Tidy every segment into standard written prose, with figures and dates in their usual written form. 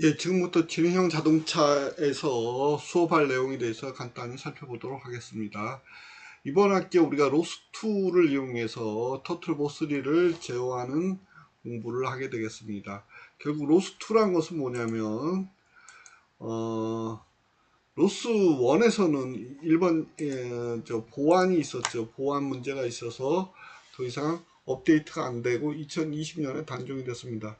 예, 지금부터 지능형 자동차에서 수업할 내용에 대해서 간단히 살펴보도록 하겠습니다. 이번 학기에 우리가 로스2를 이용해서 터틀보3를 제어하는 공부를 하게 되겠습니다. 결국 로스2란 것은 뭐냐면, 로스1에서는 일본, 보안이 있었죠. 보안 문제가 있어서 더 이상 업데이트가 안 되고 2020년에 단종이 됐습니다.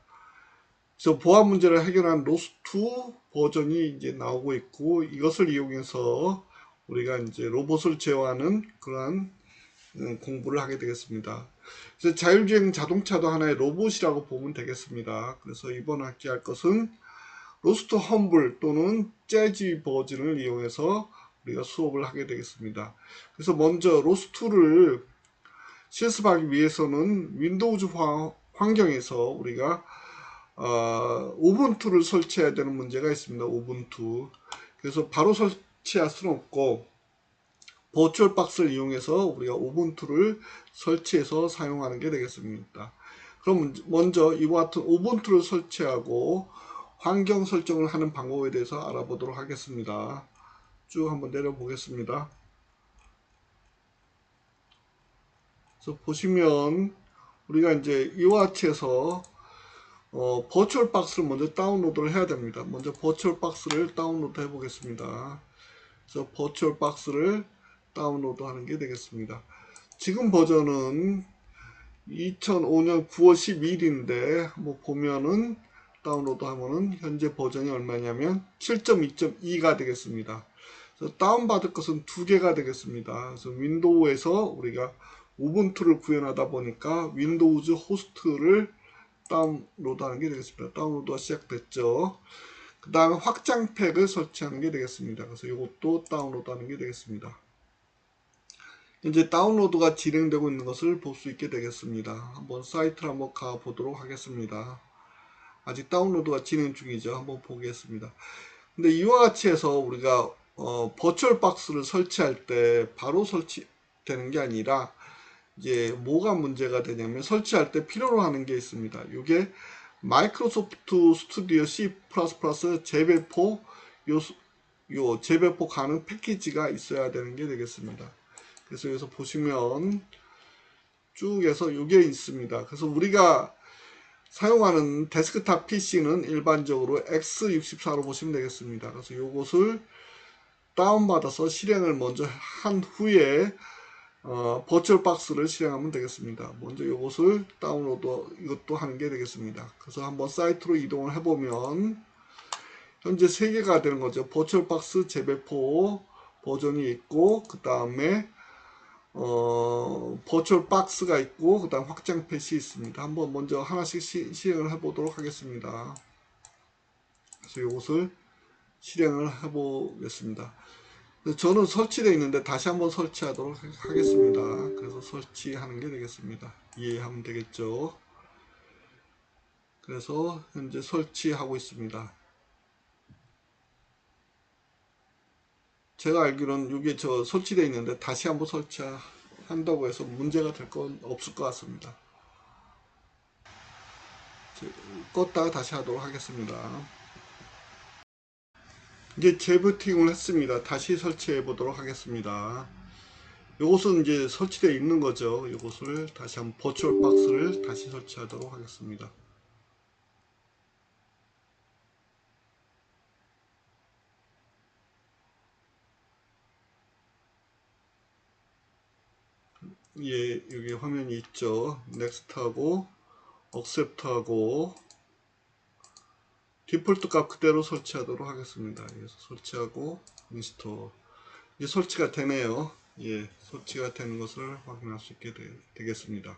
그래서 보안 문제를 해결한 로스2 버전이 이제 나오고 있고, 이것을 이용해서 우리가 이제 로봇을 제어하는 그러한 공부를 하게 되겠습니다. 그래서 자율주행 자동차도 하나의 로봇이라고 보면 되겠습니다. 그래서 이번 학기 할 것은 로스트 험블 또는 재즈 버전을 이용해서 우리가 수업을 하게 되겠습니다. 그래서 먼저 로스트2를 실습하기 위해서는 윈도우즈 환경에서 우리가 우분투를 설치해야 되는 문제가 있습니다. 우분투. 그래서 바로 설치할 수는 없고 버추얼 박스를 이용해서 우리가 우분투를 설치해서 사용하는 게 되겠습니다. 그럼 먼저 이와 같은 우분투를 설치하고 환경 설정을 하는 방법에 대해서 알아보도록 하겠습니다. 쭉 한번 내려보겠습니다. 그래서 보시면 우리가 이제 이와 같이 해서 버추얼 박스를 먼저 다운로드를 해야 됩니다. 먼저 버추얼 박스를 다운로드 해 보겠습니다. 그래서 버추얼 박스를 다운로드 하는 게 되겠습니다. 지금 버전은 2005년 9월 12일인데 한번 보면은 다운로드 하면은 현재 버전이 얼마냐면 7.2.2가 되겠습니다. 그래서 다운받을 것은 두 개가 되겠습니다. 그래서 윈도우에서 우리가 우분투를 구현하다 보니까 윈도우즈 호스트를 다운로드하는 게 되겠습니다. 다운로드가 시작됐죠. 그 다음에 확장팩을 설치하는 게 되겠습니다. 그래서 이것도 다운로드하는 게 되겠습니다. 이제 다운로드가 진행되고 있는 것을 볼 수 있게 되겠습니다. 한번 사이트를 한번 가보도록 하겠습니다. 아직 다운로드가 진행 중이죠. 한번 보겠습니다. 근데 이와 같이 해서 우리가 버추얼 박스를 설치할 때 바로 설치되는 게 아니라 이제 뭐가 문제가 되냐면 설치할 때 필요로 하는 게 있습니다. 이게 마이크로소프트 스튜디오 C++ 재배포 요 재배포 가능 패키지가 있어야 되는 게 되겠습니다. 그래서 여기서 보시면 쭉 해서 이게 있습니다. 그래서 우리가 사용하는 데스크탑 PC는 일반적으로 X64로 보시면 되겠습니다. 그래서 이것을 다운받아서 실행을 먼저 한 후에 버추얼 박스를 실행하면 되겠습니다. 먼저 이것을 다운로드 이것도 하는 게 되겠습니다. 그래서 한번 사이트로 이동을 해보면 현재 3개가 되는 거죠. 버추얼 박스 재배포 버전이 있고 그 다음에 버추얼 박스가 있고 그 다음 확장 펫이 있습니다. 한번 먼저 하나씩 실행을 해보도록 하겠습니다. 그래서 이것을 실행을 해보겠습니다. 저는 설치되어 있는데 다시 한번 설치하도록 하겠습니다. 그래서 설치하는 게 되겠습니다. 이해하면 되겠죠. 그래서 현재 설치하고 있습니다. 제가 알기로는 이게 설치되어 있는데 다시 한번 설치한다고 해서 문제가 될 건 없을 것 같습니다. 껐다가 다시 하도록 하겠습니다. 이제 재부팅을 했습니다. 다시 설치해 보도록 하겠습니다. 이것은 이제 설치되어 있는 거죠. 이것을 다시 한번 버추얼 박스를 다시 설치하도록 하겠습니다. 예, 여기 화면이 있죠. 넥스트하고 억셉트하고 디폴트 값 그대로 설치하도록 하겠습니다. 그래서 설치하고 인스톨. 이제 설치가 되네요. 예, 설치가 되는 것을 확인할 수 있게 되겠습니다.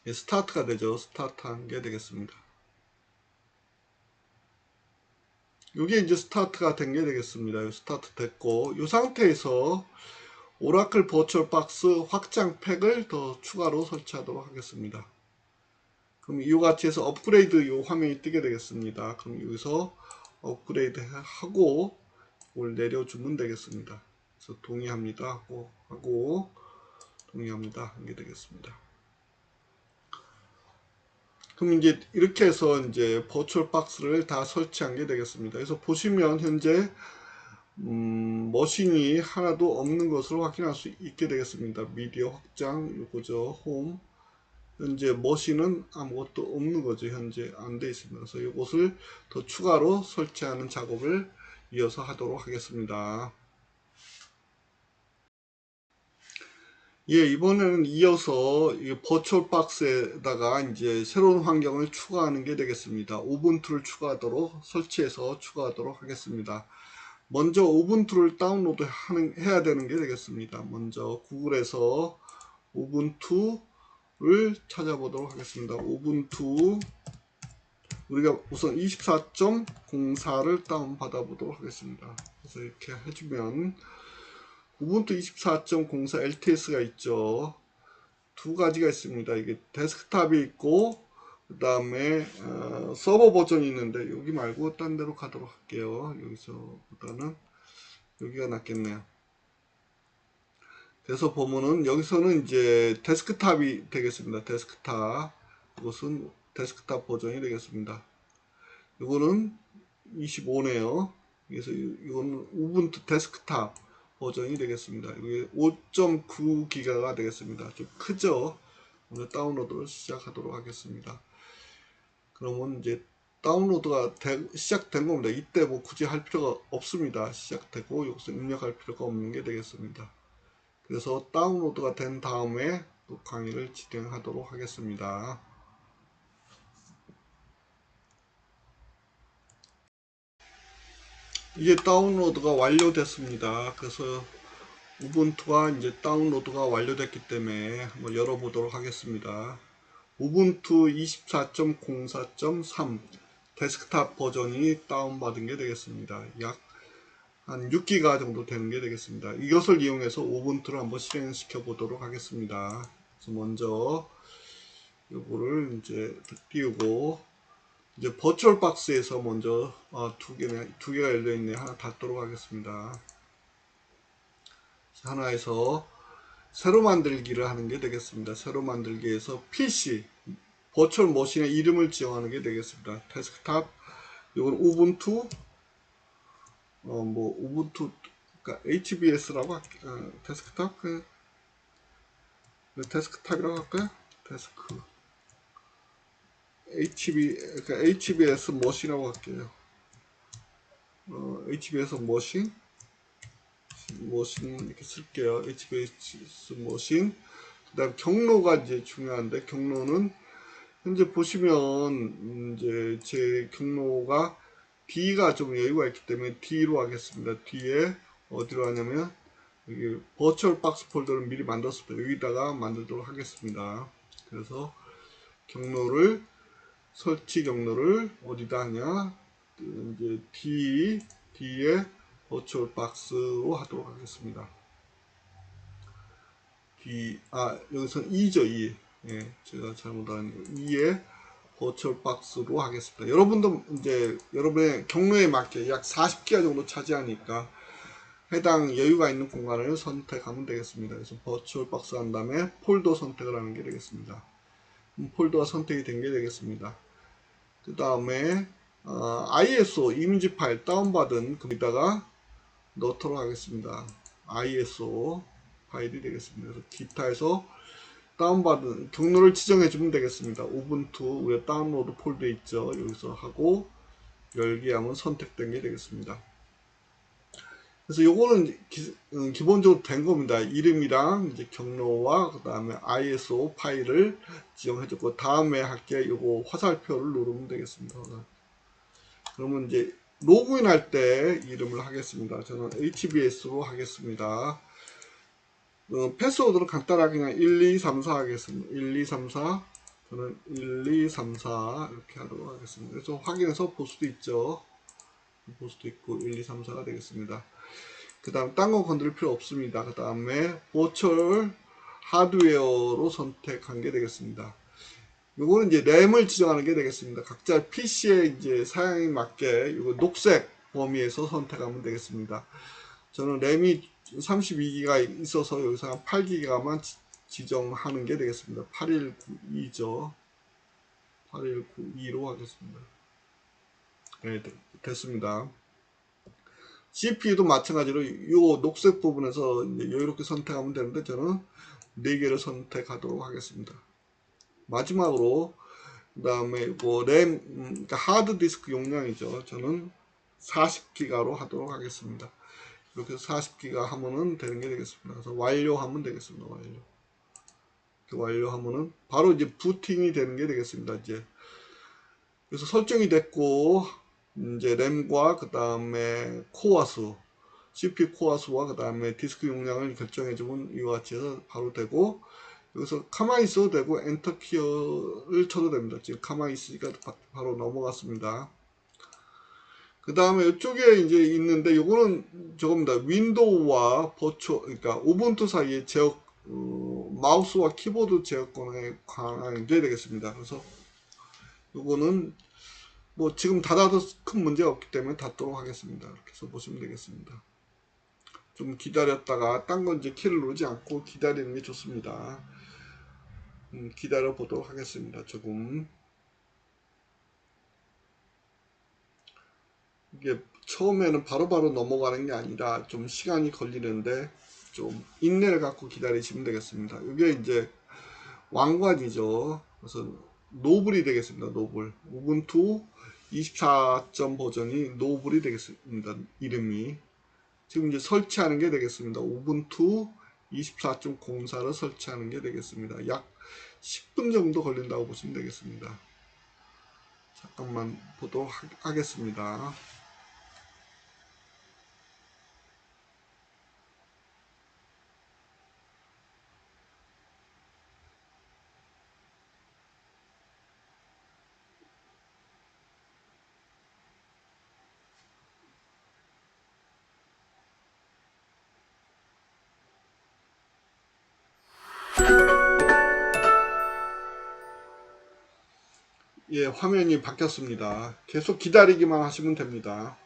예, 스타트가 되죠. 스타트한 게 되겠습니다. 이게 이제 스타트가 된 게 되겠습니다. 스타트 됐고 이 상태에서 오라클 버추얼 박스 확장 팩을 더 추가로 설치하도록 하겠습니다. 그럼 이와 같이 해서 업그레이드 이 화면이 뜨게 되겠습니다. 그럼 여기서 업그레이드 하고 이걸 내려주면 되겠습니다. 그래서 동의합니다 하고 동의합니다 하게 되겠습니다. 그럼 이제 이렇게 해서 이제 버추얼 박스를 다 설치한 게 되겠습니다. 그래서 보시면 현재 머신이 하나도 없는 것을 확인할 수 있게 되겠습니다. 미디어 확장 요거죠. 홈. 현재 머신은 아무것도 없는 거죠. 현재 안 돼 있습니다. 그래서 이것을 더 추가로 설치하는 작업을 이어서 하도록 하겠습니다. 예, 이번에는 이어서 이 버추얼 박스에다가 이제 새로운 환경을 추가하는 게 되겠습니다. 우분투를 추가하도록 설치해서 추가하도록 하겠습니다. 먼저 우분투를 다운로드 해야 되는 게 되겠습니다. 먼저 구글에서 우분투를 찾아보도록 하겠습니다. 우분투 우리가 우선 24.04를 다운받아 보도록 하겠습니다. 그래서 이렇게 해주면 우분투 24.04 LTS가 있죠. 두 가지가 있습니다. 이게 데스크탑이 있고 그 다음에 서버 버전이 있는데 여기 말고 딴 데로 가도록 할게요. 여기서보다는 여기가 낫겠네요. 그래서 보면은 여기서는 이제 데스크탑이 되겠습니다. 데스크탑. 이것은 데스크탑 버전이 되겠습니다. 이거는 25네요. 그래서 이거는 우분투 데스크탑 버전이 되겠습니다. 이게 5.9기가가 되겠습니다. 좀 크죠? 오늘 다운로드를 시작하도록 하겠습니다. 그러면 이제 다운로드가 시작된 겁니다. 이때 뭐 굳이 할 필요가 없습니다. 시작되고 여기서 입력할 필요가 없는 게 되겠습니다. 그래서 다운로드가 된 다음에 또 강의를 진행하도록 하겠습니다. 이제 다운로드가 완료됐습니다. 그래서 우분투가 이제 다운로드가 완료됐기 때문에 한번 열어보도록 하겠습니다. 우분투 24.04.3 데스크탑 버전이 다운받은 게 되겠습니다. 약 한 6기가 정도 되는 게 되겠습니다. 이것을 이용해서 우분투를 한번 실행시켜 보도록 하겠습니다. 그래서 먼저 이거를 이제 띄우고 이제 버추얼 박스에서 먼저 두 개가 열려 있네. 하나 닫도록 하겠습니다. 하나에서 새로 만들기를 하는 게 되겠습니다. 새로 만들기에서 PC 버추얼 머신의 이름을 지정하는 게 되겠습니다. 데스크탑 이건 우분투 뭐 우분투 그러니까 HBS라고 할게요. 데스크탑 데스크탑이라고 할까요? 데스크 그러니까 HBS 머신이라고 할게요. HBS 머신 이렇게 쓸게요. HBS 머신. 그 다음 경로가 이제 중요한데 경로는 현재 보시면 이제 제 경로가 D가 좀 여유가 있기 때문에 D로 하겠습니다. D에 어디로 하냐면 여기 버추얼 박스 폴더를 미리 만들었습니다. 여기다가 만들도록 하겠습니다. 그래서 경로를 설치 경로를 어디다 하냐 이제 D에 버추얼 박스로 하도록 하겠습니다. 여기서 2죠, 2. 예, 제가 잘못한 2에 버추얼 박스로 하겠습니다. 여러분도 이제 여러분의 경로에 맞게 약 40기가 정도 차지하니까 해당 여유가 있는 공간을 선택하면 되겠습니다. 그래서 버추얼 박스 한 다음에 폴더 선택을 하는 게 되겠습니다. 폴더가 선택이 된 게 되겠습니다. 그 다음에 ISO 이미지 파일 다운받은 거기다가 넣도록 하겠습니다. ISO 파일이 되겠습니다. 그래서 기타에서 다운받은 경로를 지정해 주면 되겠습니다. 우분투 우리 다운로드 폴더에 있죠. 여기서 하고 열기 하면 선택된 게 되겠습니다. 그래서 요거는 기본적으로 된 겁니다. 이름이랑 이제 경로와 그 다음에 ISO 파일을 지정해 줬고 다음에 할게 요거 화살표를 누르면 되겠습니다. 그러면 이제 로그인 할 때 이름을 하겠습니다. 저는 HBS로 하겠습니다. 패스워드는 간단하게 그냥 1, 2, 3, 4 하겠습니다. 1, 2, 3, 4 저는 1, 2, 3, 4 이렇게 하도록 하겠습니다. 그래서 확인해서 볼 수도 있죠. 볼 수도 있고 1, 2, 3, 4가 되겠습니다. 그 다음 딴 거 건드릴 필요 없습니다. 그 다음에 버추얼 하드웨어로 선택한 게 되겠습니다. 요거는 이제 램을 지정하는 게 되겠습니다. 각자 PC의 이제 사양에 맞게 이거 녹색 범위에서 선택하면 되겠습니다. 저는 램이 32기가 있어서 여기서 한 8기가만 지정하는 게 되겠습니다. 8192죠. 8192로 하겠습니다. 네, 됐습니다. CPU도 마찬가지로 이 녹색 부분에서 이제 여유롭게 선택하면 되는데 저는 4개를 선택하도록 하겠습니다. 마지막으로 그 다음에 뭐 램, 그러니까 하드디스크 용량이죠. 저는 40기가로 하도록 하겠습니다. 이렇게 해서 40기가 하면은 되는 게 되겠습니다. 그래서 완료하면 되겠습니다. 완료. 이렇게 완료하면은 바로 이제 부팅이 되는 게 되겠습니다. 이제 그래서 설정이 됐고 이제 램과 그 다음에 코어 수, CPU 코어 수와 그 다음에 디스크 용량을 결정해주면 이와 같이 해서 바로 되고 여기서 가만히 있어도 되고 엔터 키를 쳐도 됩니다. 지금 가만히 있으니까 바로 넘어갔습니다. 그 다음에 이쪽에 이제 있는데 요거는 저겁니다. 윈도우와 버추어 그러니까 우분투 사이에 제어 마우스와 키보드 제어권에 관한 게 되겠습니다. 그래서 요거는 뭐 지금 닫아도 큰 문제가 없기 때문에 닫도록 하겠습니다. 이렇게 해서 보시면 되겠습니다. 좀 기다렸다가 딴 건 이제 키를 누르지 않고 기다리는 게 좋습니다. 기다려 보도록 하겠습니다. 조금 이게 처음에는 바로바로 넘어가는 게 아니라 좀 시간이 걸리는데 좀 인내를 갖고 기다리시면 되겠습니다. 이게 이제 왕관이죠. 그래서 노블이 되겠습니다. 노블. 우분투 24점 버전이 노블이 되겠습니다. 이름이. 지금 이제 설치하는 게 되겠습니다. 우분투 24.04를 설치하는 게 되겠습니다. 약 10분 정도 걸린다고 보시면 되겠습니다. 잠깐만 보도록 하겠습니다. 예, 화면이 바뀌었습니다. 계속 기다리기만 하시면 됩니다.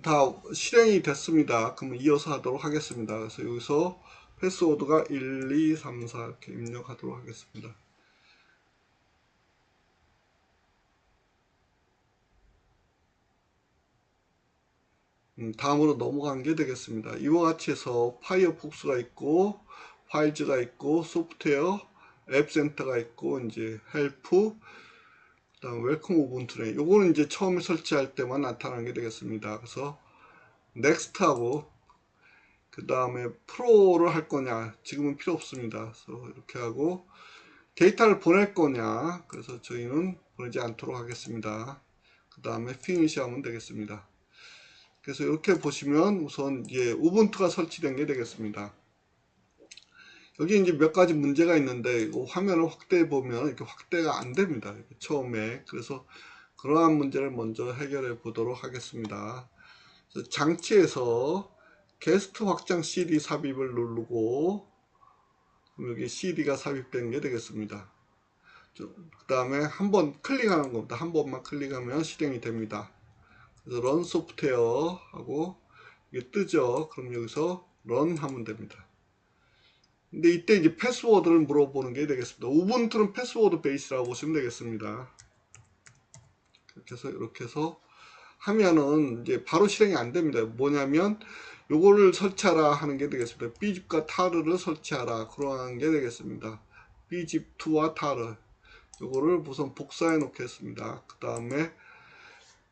다 실행이 됐습니다. 그럼 이어서 하도록 하겠습니다. 그래서 여기서 패스워드가 1, 2, 3, 4 이렇게 입력하도록 하겠습니다. 다음으로 넘어간 게 되겠습니다. 이와 같이 해서 파이어폭스가 있고 파일즈가 있고 소프트웨어 앱센터가 있고 이제 헬프 그다음 웰컴 우분투네 요거는 이제 처음에 설치할 때만 나타나는 게 되겠습니다. 그래서 넥스트하고 그 다음에 프로를 할 거냐 지금은 필요 없습니다. 그래서 이렇게 하고 데이터를 보낼 거냐 그래서 저희는 보내지 않도록 하겠습니다. 그 다음에 피니시 하면 되겠습니다. 그래서 이렇게 보시면 우선 이제 우분투가 설치된 게 되겠습니다. 여기 이제 몇 가지 문제가 있는데 이거 화면을 확대해 보면 이렇게 확대가 안 됩니다. 처음에. 그래서 그러한 문제를 먼저 해결해 보도록 하겠습니다. 장치에서 게스트 확장 CD 삽입을 누르고 여기 CD가 삽입된 게 되겠습니다. 그 다음에 한번 클릭하는 겁니다. 한 번만 클릭하면 실행이 됩니다. 그래서 런 소프트웨어 하고 이게 뜨죠. 그럼 여기서 런 하면 됩니다. 근데 이때 이제 패스워드를 물어보는 게 되겠습니다. 우분투는 패스워드 베이스라고 보시면 되겠습니다. 이렇게 해서 하면은 이제 바로 실행이 안 됩니다. 뭐냐면 요거를 설치하라 하는 게 되겠습니다. B집과 타르를 설치하라 그러한 게 되겠습니다. B집2와 타르 요거를 우선 복사해 놓겠습니다. 그 다음에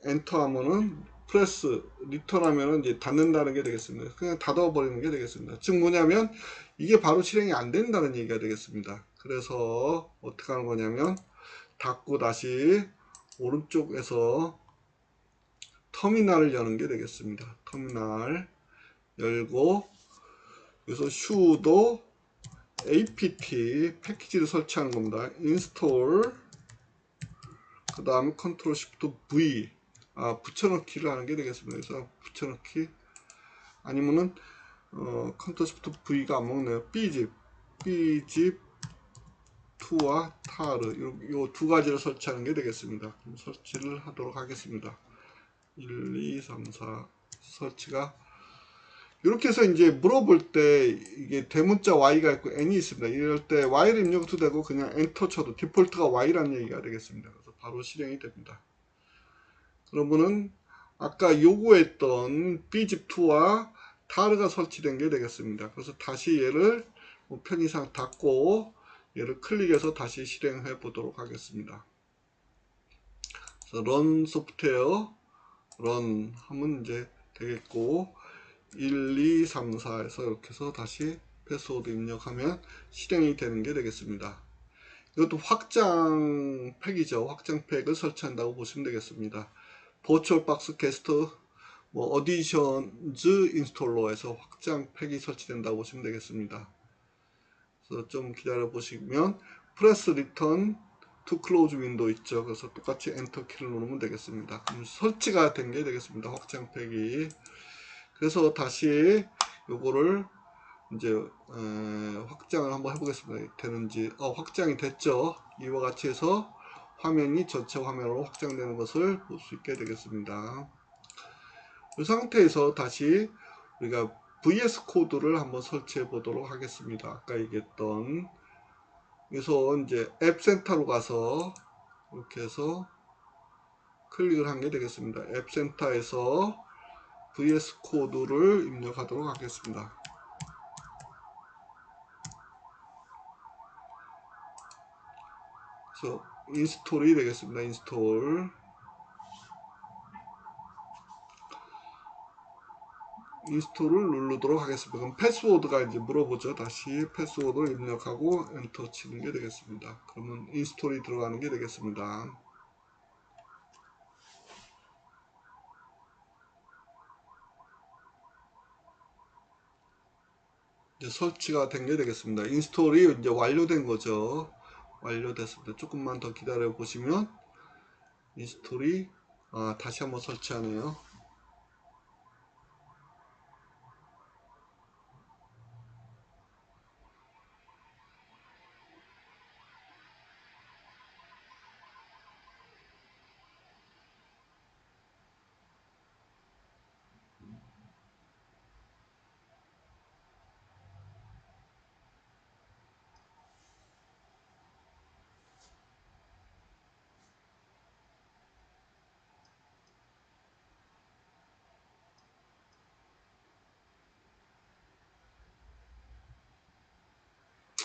엔터 하면은 프레스 리턴 하면은 이제 닫는다는 게 되겠습니다. 그냥 닫아 버리는 게 되겠습니다. 즉 뭐냐면 이게 바로 실행이 안 된다는 얘기가 되겠습니다. 그래서 어떻게 하는 거냐면 닫고 다시 오른쪽에서 터미널을 여는 게 되겠습니다. 터미널 열고 여기서 sudo apt 패키지를 설치하는 겁니다. install 그 다음에 컨트롤 시프트 V 붙여넣기를 하는 게 되겠습니다. 그래서 붙여넣기 아니면은 컨트롤 시프트 V가 안 먹네요. B집 2와 타르 요 두 가지를 설치하는 게 되겠습니다. 그럼 설치를 하도록 하겠습니다. 1, 2, 3, 4 설치가 이렇게 해서 이제 물어볼 때 이게 대문자 Y가 있고 N이 있습니다. 이럴 때 Y를 입력해도 되고 그냥 엔터 쳐도 디폴트가 Y라는 얘기가 되겠습니다. 그래서 바로 실행이 됩니다. 그러면은 아까 요구했던 B집2와 타르가 설치된 게 되겠습니다. 그래서 다시 얘를 편의상 닫고 얘를 클릭해서 다시 실행해 보도록 하겠습니다. 그래서 런 소프트웨어 런 하면 이제 되겠고 1, 2, 3, 4에서 이렇게 해서 다시 패스워드 입력하면 실행이 되는 게 되겠습니다. 이것도 확장 팩이죠. 확장 팩을 설치한다고 보시면 되겠습니다. 버추얼 박스 게스트 어디션즈 인스톨러에서 확장 팩이 설치된다고 보시면 되겠습니다. 그래서 좀 기다려 보시면 프레스 리턴 투 클로즈 윈도우 있죠. 그래서 똑같이 엔터 키를 누르면 되겠습니다. 그럼 설치가 된 게 되겠습니다. 확장 팩이. 그래서 다시 요거를 이제 확장을 한번 해보겠습니다. 되는지 확장이 됐죠. 이와 같이 해서 화면이 전체 화면으로 확장되는 것을 볼 수 있게 되겠습니다. 이 상태에서 다시 우리가 VS 코드를 한번 설치해 보도록 하겠습니다. 아까 얘기했던 그래서 이제 앱 센터로 가서 이렇게 해서 클릭을 한 게 되겠습니다. 앱 센터에서 VS 코드를 입력하도록 하겠습니다. 그래서 인스톨이 되겠습니다. 인스톨을 누르도록 하겠습니다. 그럼 패스워드가 이제 물어보죠. 다시 패스워드를 입력하고 엔터 치는 게 되겠습니다. 그러면 인스톨이 들어가는 게 되겠습니다. 이제 설치가 된 게 되겠습니다. 인스톨이 이제 완료된 거죠. 완료됐습니다. 조금만 더 기다려 보시면 인스톨이 다시 한번 설치하네요.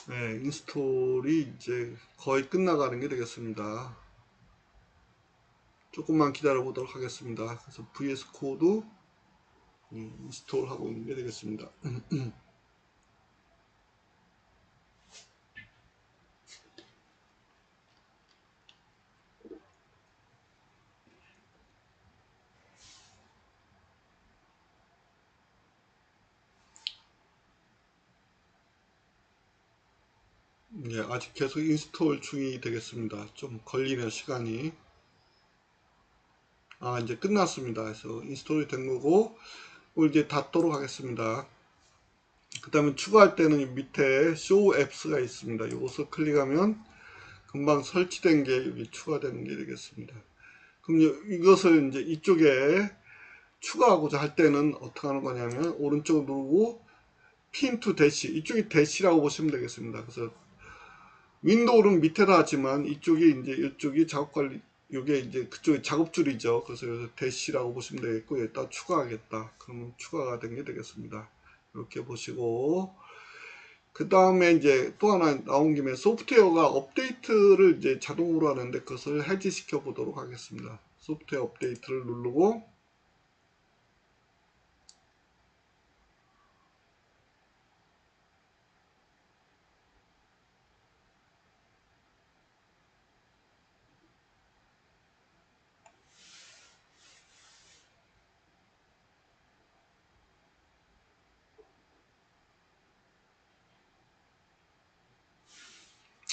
네, 인스톨이 이제 거의 끝나가는 게 되겠습니다. 조금만 기다려 보도록 하겠습니다. 그래서 VS 코드 인스톨 하고 있는 게 되겠습니다. 예, 아직 계속 인스톨 중이 되겠습니다. 좀 걸리네요, 시간이. 이제 끝났습니다. 그래서 인스톨이 된 거고, 이걸 이제 닫도록 하겠습니다. 그 다음에 추가할 때는 밑에 Show Apps가 있습니다. 이것을 클릭하면 금방 설치된 게 여기 추가되는 게 되겠습니다. 그럼 이것을 이제 이쪽에 추가하고자 할 때는 어떻게 하는 거냐면, 오른쪽을 누르고, Pin to Dash, 이쪽이 대시라고 보시면 되겠습니다. 그래서 윈도우는 밑에다 하지만 이쪽이 작업 관리, 이게 이제 그쪽이 작업줄이죠. 그래서 여기서 대시라고 보시면 되겠고, 여기다 추가하겠다. 그러면 추가가 된 게 되겠습니다. 이렇게 보시고, 그 다음에 이제 또 하나 나온 김에 소프트웨어가 업데이트를 이제 자동으로 하는데 그것을 해지시켜 보도록 하겠습니다. 소프트웨어 업데이트를 누르고,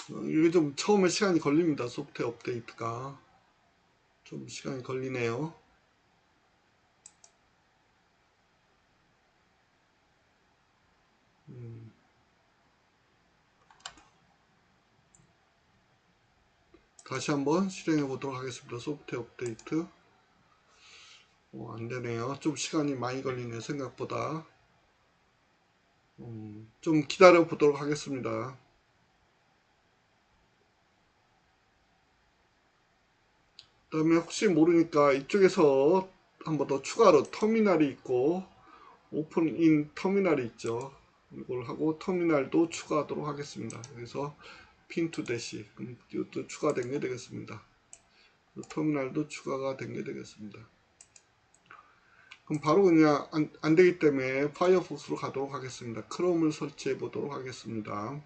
이게 좀 처음에 시간이 걸립니다. 소프트웨어 업데이트가. 좀 시간이 걸리네요. 다시 한번 실행해 보도록 하겠습니다. 소프트웨어 업데이트. 안 되네요. 좀 시간이 많이 걸리네요. 생각보다. 좀 기다려 보도록 하겠습니다. 그 다음에 혹시 모르니까 이쪽에서 한 번 더 추가로 터미널이 있고 오픈인 터미널이 있죠. 이걸 하고 터미널도 추가하도록 하겠습니다. 여기서 핀투 대시 이것도 추가된 게 되겠습니다. 터미널도 추가가 된 게 되겠습니다. 그럼 바로 그냥 안 되기 때문에 파이어폭스로 가도록 하겠습니다. 크롬을 설치해 보도록 하겠습니다.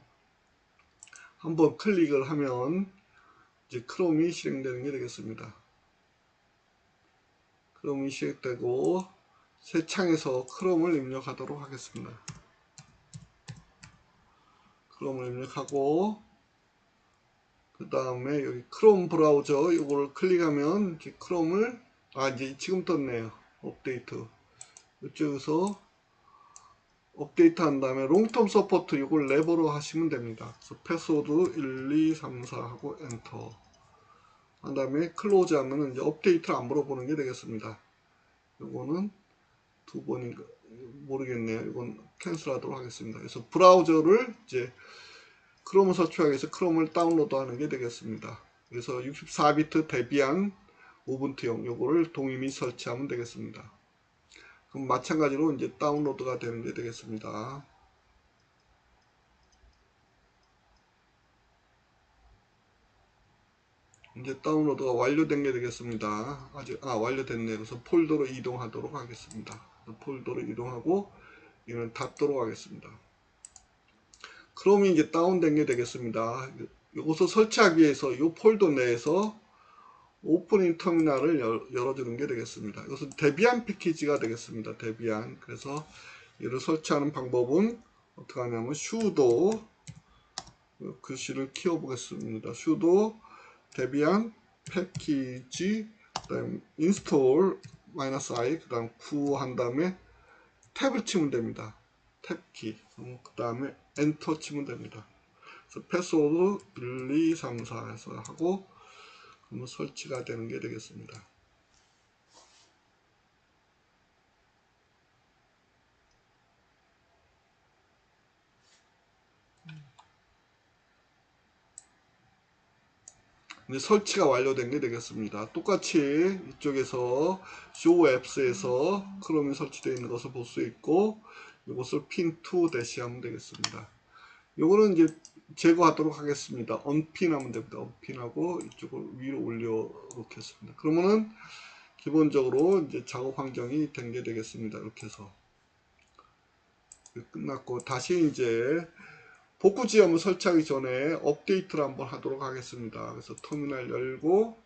한번 클릭을 하면 이제 크롬이 실행되는 게 되겠습니다. 크롬이 시작되고 새 창에서 크롬을 입력하도록 하겠습니다. 크롬을 입력하고 그 다음에 여기 크롬 브라우저 이걸 클릭하면 이제 크롬을 이제 지금 떴네요. 업데이트 이쪽에서 업데이트 한 다음에 롱텀 서포트 이걸 레버로 하시면 됩니다. 그래서 패스워드 1, 2, 3, 4 하고 엔터 한 다음에 클로즈 하면 이제 업데이트를 안 물어보는 게 되겠습니다. 요거는 두 번인가 모르겠네요. 이건 캔슬 하도록 하겠습니다. 그래서 브라우저를 이제 크롬을 설치하기 위해서 크롬을 다운로드 하는 게 되겠습니다. 그래서 64비트 데비안 우분투용 요거를 동의 및 설치하면 되겠습니다. 그럼 마찬가지로 이제 다운로드가 되는 게 되겠습니다. 이제 다운로드가 완료된 게 되겠습니다. 아직 완료됐네요. 그래서 폴더로 이동하도록 하겠습니다. 폴더로 이동하고 이는 닫도록 하겠습니다. 크롬이 이제 다운된 게 되겠습니다. 이것을 설치하기 위해서 이 폴더 내에서 오프닝 터미널을 열어주는 게 되겠습니다. 이것은 데비안 패키지가 되겠습니다. 데비안. 그래서 이를 설치하는 방법은 어떻게 하냐면 sudo 글씨를 키워보겠습니다. sudo 데비안 패키지 그다음 install -i 그다음 구한 다음에 탭을 치면 됩니다. 탭키 그 다음에 엔터 치면 됩니다. 그래서 패스워드 1, 2, 3, 4 해서 하고 그러면 설치가 되는 게 되겠습니다. 이제 설치가 완료된 게 되겠습니다. 똑같이 이쪽에서 Show Apps에서 크롬이 설치되어 있는 것을 볼 수 있고 이것을 Pin to Dash 하면 되겠습니다. 요거는 이제 제거하도록 하겠습니다. 언핀 하면 됩니다. 언핀하고 이쪽을 위로 올려 놓겠습니다. 그러면은 기본적으로 이제 작업 환경이 된 게 되겠습니다. 이렇게 해서 끝났고 다시 이제 복구 지점을 설치하기 전에 업데이트를 한번 하도록 하겠습니다. 그래서 터미널 열고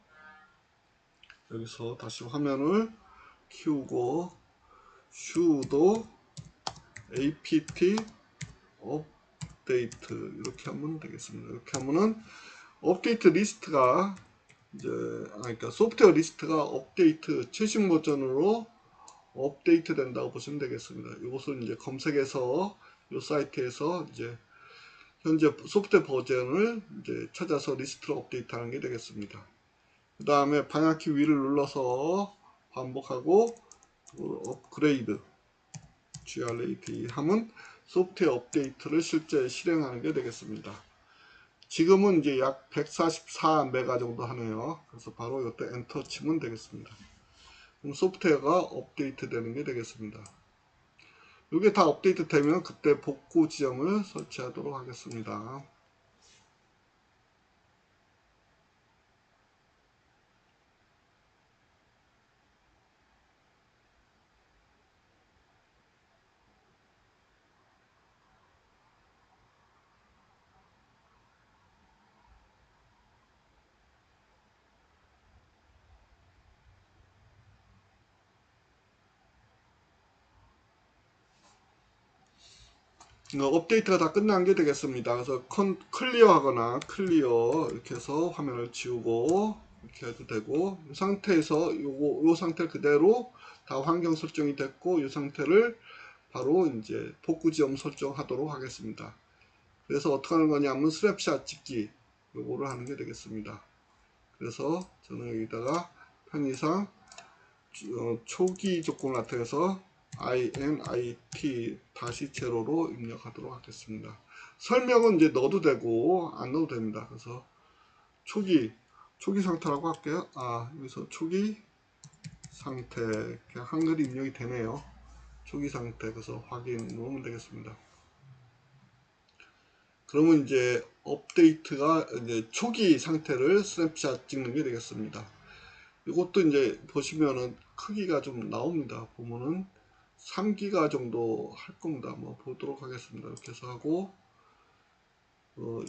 여기서 다시 화면을 키우고 sudo apt 업데이트 이렇게 하면 되겠습니다. 이렇게 하면은 업데이트 리스트가 이제 그러니까 소프트웨어 리스트가 업데이트 최신 버전으로 업데이트 된다고 보시면 되겠습니다. 이것을 이제 검색해서 이 사이트에서 이제 현재 소프트웨어 버전을 이제 찾아서 리스트로 업데이트하는 게 되겠습니다. 그 다음에 방향키 위를 눌러서 반복하고 업그레이드 GRAD 하면 소프트웨어 업데이트를 실제 실행하는 게 되겠습니다. 지금은 이제 약 144메가 정도 하네요. 그래서 바로 이때 엔터 치면 되겠습니다. 그럼 소프트웨어가 업데이트 되는 게 되겠습니다. 이게 다 업데이트 되면 그때 복구 지점을 설치하도록 하겠습니다. 업데이트가 다 끝난 게 되겠습니다. 그래서 클리어 하거나 클리어 이렇게 해서 화면을 지우고 이렇게 해도 되고, 이 상태에서 요 상태 그대로 다 환경 설정이 됐고, 이 상태를 바로 이제 복구 지점 설정하도록 하겠습니다. 그래서 어떻게 하는 거냐면 스냅샷 찍기 요거를 하는 게 되겠습니다. 그래서 저는 여기다가 편의상 초기 조건을 나타내서 init-0로 입력하도록 하겠습니다. 설명은 이제 넣어도 되고 안 넣어도 됩니다. 그래서 초기 상태라고 할게요. 여기서 초기 상태 그냥 한글이 입력이 되네요. 초기 상태 그래서 확인 누르면 되겠습니다. 그러면 이제 업데이트가 이제 초기 상태를 스냅샷 찍는 게 되겠습니다. 이것도 이제 보시면은 크기가 좀 나옵니다. 보면은 3기가 정도 할 겁니다. 한번 보도록 하겠습니다. 이렇게 해서 하고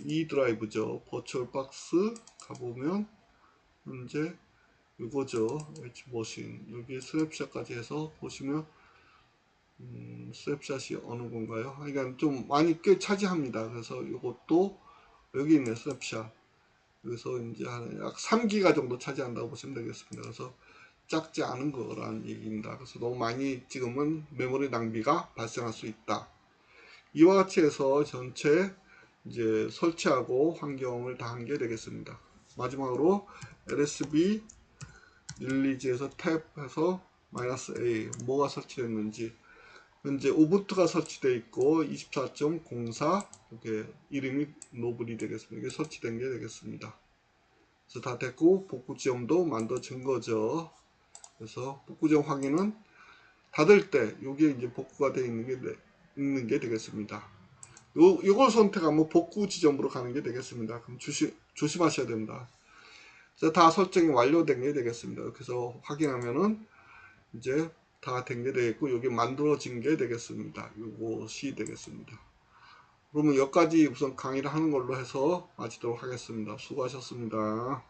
E 드라이브죠. 버추얼 박스 가보면 현재 이거죠. H머신 여기 스냅샷까지 해서 보시면 스냅샷이 어느 건가요? 그러니까 좀 많이 꽤 차지합니다. 그래서 이것도 여기 있네 스냅샷. 그래서 이제 약 3기가 정도 차지한다고 보시면 되겠습니다. 그래서 작지 않은 거라는 얘기입니다. 그래서 너무 많이 찍으면 메모리 낭비가 발생할 수 있다. 이와 같이 해서 전체 이제 설치하고 환경을 다 한 게 되겠습니다. 마지막으로 LSB 릴리즈에서 탭해서 -A 뭐가 설치됐는지 현재 우분투가 설치되어 있고 24.04 이렇게 이름이 노블이 되겠습니다. 이게 설치된 게 되겠습니다. 그래서 다 됐고 복구 지점도 만들어진 거죠. 그래서 복구점 확인은 닫을 때 여기에 이제 복구가 되어 있는 게 되겠습니다. 이걸 선택하면 복구 지점으로 가는 게 되겠습니다. 그럼 조심하셔야 됩니다. 다 설정이 완료된 게 되겠습니다. 그래서 확인하면은 이제 다 된 게 되겠고 여기 만들어진 게 되겠습니다. 이것이 되겠습니다. 그러면 여기까지 우선 강의를 하는 걸로 해서 마치도록 하겠습니다. 수고하셨습니다.